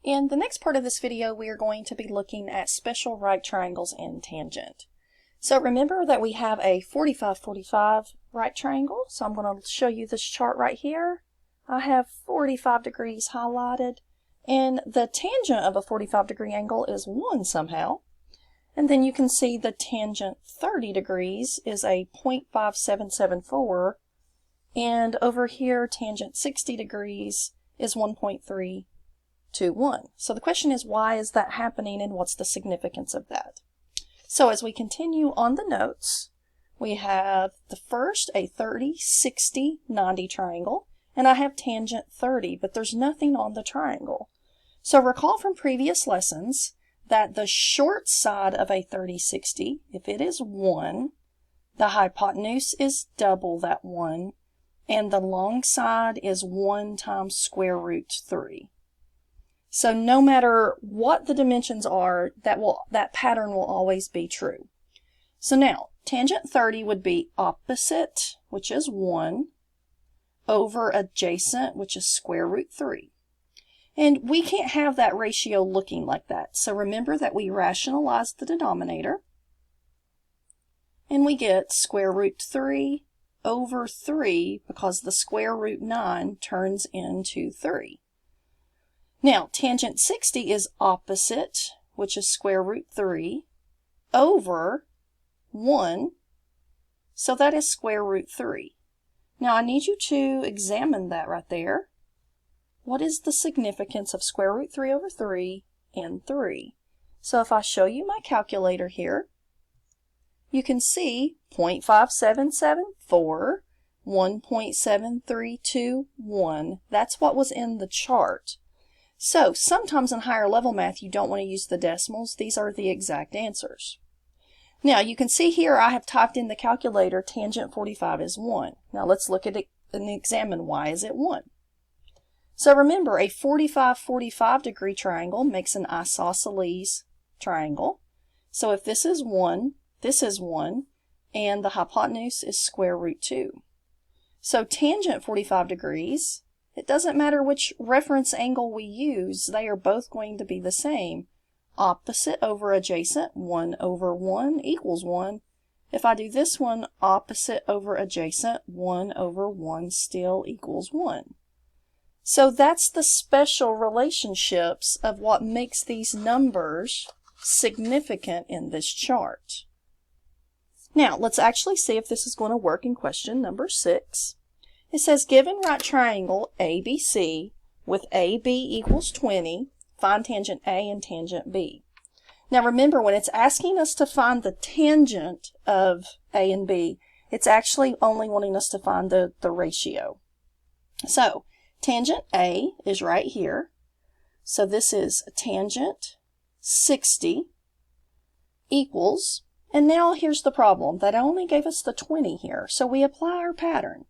In the next part of this video, we are going to be looking at special right triangles and tangent. So remember that we have a 45-45 right triangle. So I'm going to show you this chart right here. I have 45 degrees highlighted, and the tangent of a 45-degree angle is 1 somehow. And then you can see the tangent 30 degrees is a 0.5774, and over here tangent 60 degrees is 1.321. So the question is, why is that happening and what's the significance of that? So as we continue on the notes, we have the first a 30, 60, 90 triangle, and I have tangent 30, but there's nothing on the triangle. So recall from previous lessons that the short side of a 30-60, if it is 1, the hypotenuse is double that 1, and the long side is 1 times square root 3. So no matter what the dimensions are, that pattern will always be true. So now, tangent 30 would be opposite, which is 1, over adjacent, which is square root 3. And we can't have that ratio looking like that. So remember that we rationalize the denominator, and we get square root 3 over 3 because the square root 9 turns into 3. Now, tangent 60 is opposite, which is square root 3, over 1, so that is square root 3. Now, I need you to examine that right there. What is the significance of square root 3 over 3 and 3? So if I show you my calculator here, you can see 0.5774, 1.7321. That's what was in the chart. So sometimes in higher level math you don't want to use the decimals. These are the exact answers. Now you can see here I have typed in the calculator tangent 45 is 1. Now let's look at it and examine why is it 1. So remember, a 45-45 degree triangle makes an isosceles triangle. So if this is 1, and the hypotenuse is square root 2. So tangent 45 degrees, it doesn't matter which reference angle we use, they are both going to be the same. Opposite over adjacent, 1 over 1 equals 1. If I do this one, opposite over adjacent, 1 over 1 still equals 1. So that's the special relationships of what makes these numbers significant in this chart. Now, let's actually see if this is going to work in question number 6. It says, given right triangle ABC with AB equals 20, find tangent A and tangent B. Now remember, when it's asking us to find the tangent of A and B, it's actually only wanting us to find the ratio. So, tangent A is right here. So this is tangent 60 equals, and now here's the problem. That only gave us the 20 here. So we apply our pattern.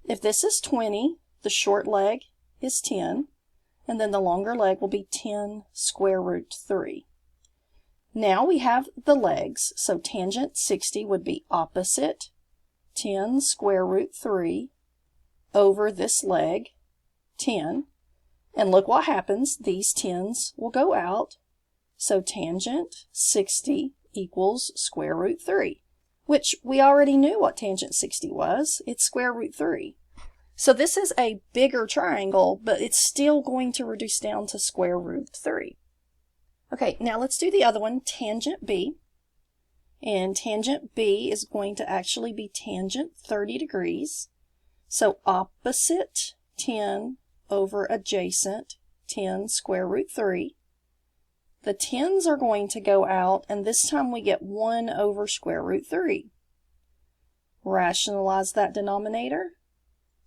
If this is 20, the short leg is 10, and then the longer leg will be 10 square root 3. Now we have the legs, so tangent 60 would be opposite 10 square root 3 over this leg, 10. And look what happens, these 10s will go out, so tangent 60 equals square root 3. Which we already knew what tangent 60 was. It's square root 3. So this is a bigger triangle, but it's still going to reduce down to square root 3. Okay, now let's do the other one, tangent B. And tangent B is going to actually be tangent 30 degrees. So opposite 10 over adjacent 10 square root 3. The 10s are going to go out, and this time we get 1 over square root 3. Rationalize that denominator.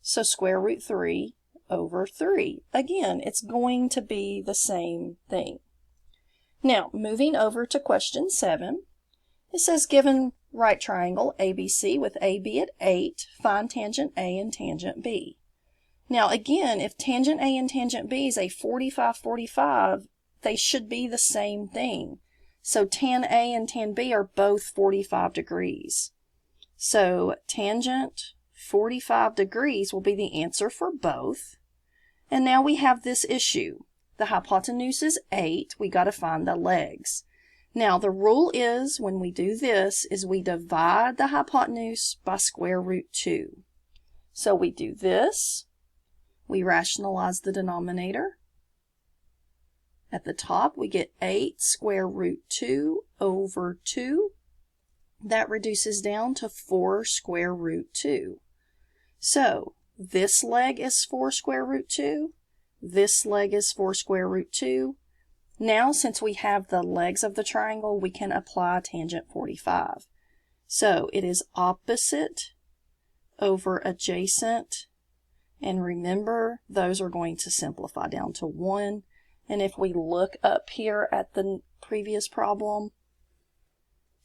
So square root 3 over 3. Again, it's going to be the same thing. Now, moving over to question 7, it says given right triangle ABC with AB at 8, find tangent A and tangent B. Now again, if tangent A and tangent B is a 45-45, they should be the same thing. So tan A and tan B are both 45 degrees. So tangent 45 degrees will be the answer for both. And now we have this issue. The hypotenuse is 8. We got to find the legs. Now, the rule is when we do this is we divide the hypotenuse by square root 2. So we do this. We rationalize the denominator. At the top, we get 8 square root 2 over 2. That reduces down to 4 square root 2. So this leg is 4 square root 2. This leg is 4 square root 2. Now, since we have the legs of the triangle, we can apply tangent 45. So it is opposite over adjacent. And remember, those are going to simplify down to 1. And if we look up here at the previous problem,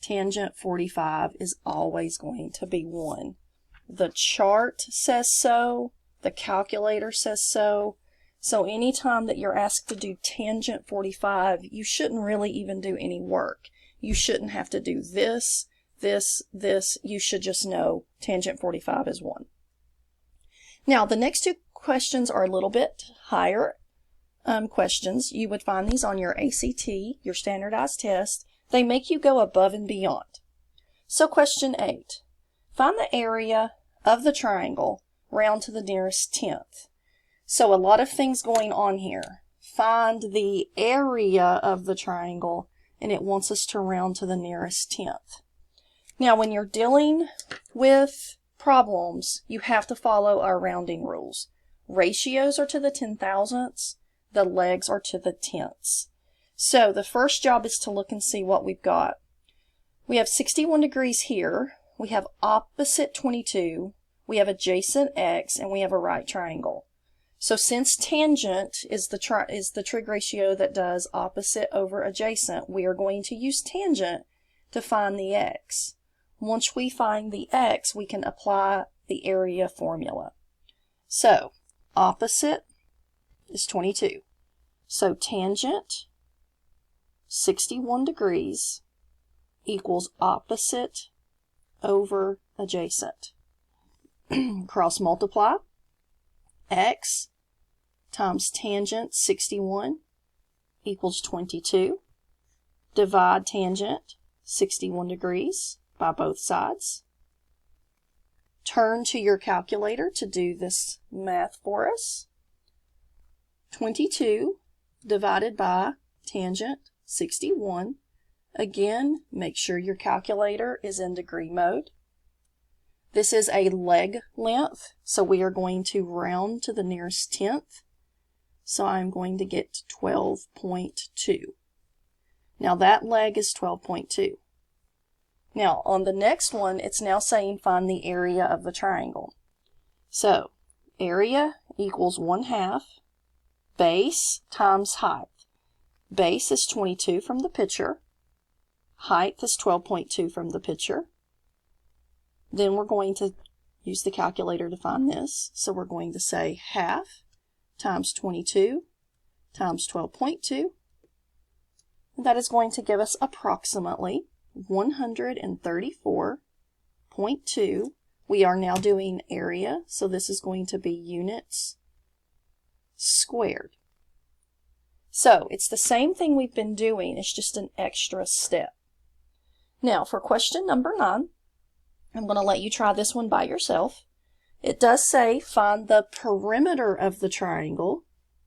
tangent 45 is always going to be 1. The chart says so. The calculator says so. So anytime that you're asked to do tangent 45, you shouldn't really even do any work. You shouldn't have to do this, this, this. You should just know tangent 45 is 1. Now, the next two questions are a little bit higher questions. You would find these on your ACT, your standardized test. They make you go above and beyond. So question 8. Find the area of the triangle round to the nearest tenth. So a lot of things going on here. Find the area of the triangle, and it wants us to round to the nearest tenth. Now, when you're dealing with problems, you have to follow our rounding rules. Ratios are to the 10,000ths. The legs are to the tenths. So the first job is to look and see what we've got. We have 61 degrees here. We have opposite 22. We have adjacent x, and we have a right triangle. So since tangent is the trig ratio that does opposite over adjacent, we are going to use tangent to find the x. Once we find the x, we can apply the area formula. So opposite is 22. So tangent 61 degrees equals opposite over adjacent. Cross multiply. X times tangent 61 equals 22. Divide tangent 61 degrees by both sides. Turn to your calculator to do this math for us. 22 divided by tangent 61. Again, make sure your calculator is in degree mode. This is a leg length, so we are going to round to the nearest tenth. So I'm going to get 12.2. Now that leg is 12.2. Now on the next one, it's now saying find the area of the triangle. So area equals 1/2 base times height. Base is 22 from the picture. Height is 12.2 from the picture. Then we're going to use the calculator to find this. So we're going to say 1/2 times 22 times 12.2. That is going to give us approximately 134.2. We are now doing area, so this is going to be units squared. So it's the same thing we've been doing, it's just an extra step. Now for question number 9, I'm going to let you try this one by yourself. It does say find the perimeter of the triangle.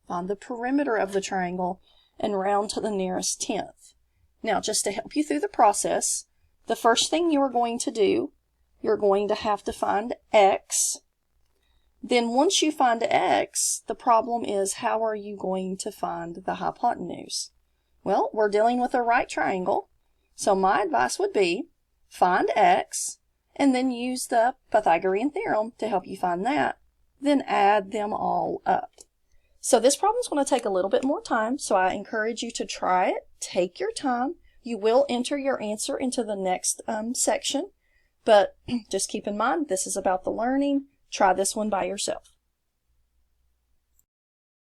Find the perimeter of the triangle and round to the nearest tenth. Now, just to help you through the process, the first thing you are going to do, you're going to have to find x. Then once you find x, the problem is how are you going to find the hypotenuse? Well, we're dealing with a right triangle, so my advice would be find x, and then use the Pythagorean theorem to help you find that, then add them all up. So this problem is going to take a little bit more time, so I encourage you to try it. Take your time. You will enter your answer into the next section, but just keep in mind this is about the learning. Try this one by yourself.